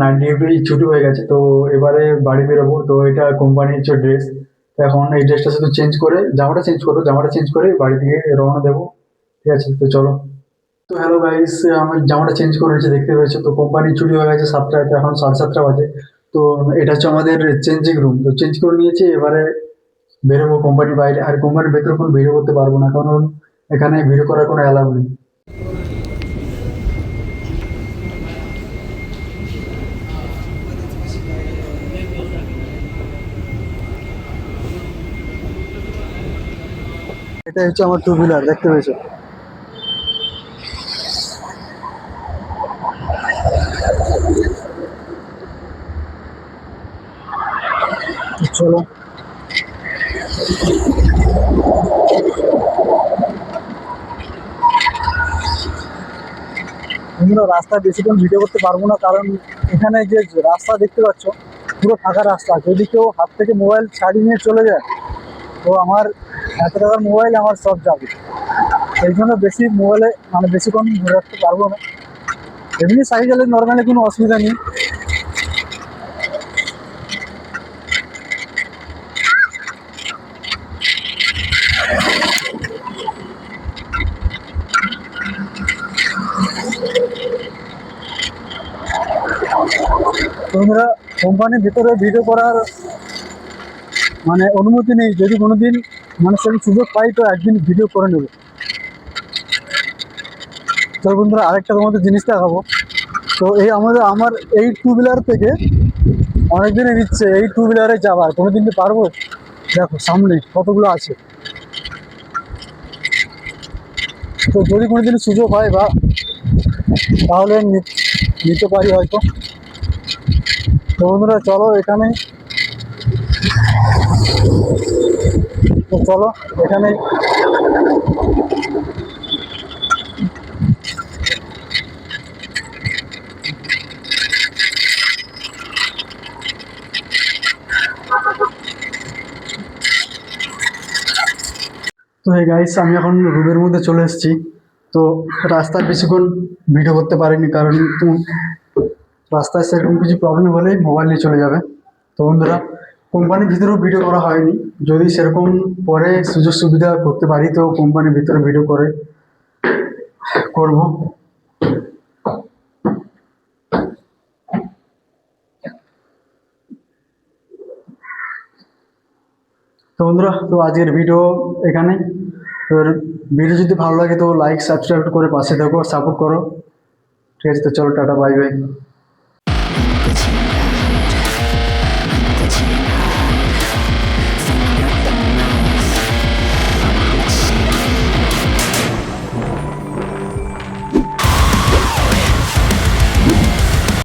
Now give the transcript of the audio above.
Night duty ছুটি হয়ে গেছে, তো এবারে বাড়ি বেরোবো। তো এটা কোম্পানির যে ড্রেস, এখন এই ড্রেসটা শুধু চেঞ্জ করে, জামাটা চেঞ্জ করবো, জামাটা চেঞ্জ করে বাড়ি থেকে রওনা দেবো। ঠিক আছে, তো চলো। তো হ্যালো গাইস, আমি জামাটা চেঞ্জ করে নিয়েছি, দেখতে পেয়েছো। তো কোম্পানির ছুটি হয়ে গেছে 7টায়, তো এখন 7:30 বাজে। তো এটা হচ্ছে আমাদের চেঞ্জিং রুম, তো চেঞ্জ করে নিয়েছি। এবারে বেরোবো কোম্পানির বাইরে। আর কোম্পানির ভেতরে কোনো ভিডিও করতে পারবো না, কারণ এখানে ভিডিও করার কোনো অ্যালাউ নেই। এটা হচ্ছে আমার টু হুইলার, দেখতে পেয়েছো। চলো। আমরা রাস্তায় বেশিক্ষণ ভিডিও করতে পারবো না, কারণ এখানে যে রাস্তা দেখতে পাচ্ছ পুরো ফাঁকা রাস্তা। যদি কেউ হাত থেকে মোবাইল ছাড়িয়ে নিয়ে চলে যায়, তো আমার এত টাকার মোবাইল আমার সব যাবে। এই জন্য বেশি মোবাইলে মানে বেশিক্ষণ ধরে রাখতে পারবো না। এমনি সাইকেলে নর্মালি কোনো অসুবিধা নেই। তোমরা কোম্পানির ভিতরে ভিডিও করার মানে অনুমতি নেই। যদি কোনোদিন মানে সেরকম সুযোগ পাই, তো একদিন ভিডিও করে নেবো। তো বন্ধুরা, আরেকটা তোমাদের জিনিস দেখাবো। তো এই আমার এই টু হুইলার থেকে অনেকদিনের ইচ্ছে এই টু হুইলারে যাওয়ার, কোনোদিন কি পারবো? দেখো সামনে কতগুলো আছে। তো যদি কোনোদিন সুযোগ হয় বা তাহলে নিতে পারি হয়তো। তো বন্ধুরা চলো এখানে, তো চলো এখানে। তো এই গাইস, আমি এখন রুমের মধ্যে চলে এসেছি। তো রাস্তায় বেশিক্ষণ ভিডিও করতে পারিনি, কারণ রাস্তায় সেরকম কিছু প্রবলেম হলে মোবাইল নিয়ে চলে যাবে। তো বন্ধুরা, কোম্পানির ভিতরেও ভিডিও করা হয়নি। যদি সেরকম পরে সুযোগ সুবিধা করতে পারি, তো কোম্পানির ভিতরে ভিডিও করে করব। তো বন্ধুরা, তো আজকের ভিডিও এখানে। তো ভিডিও যদি ভালো লাগে তো লাইক সাবস্ক্রাইব করে পাশে থাকো, সাপোর্ট করো। ঠিক আছে, তো চলো, টাটা, বাই বাই।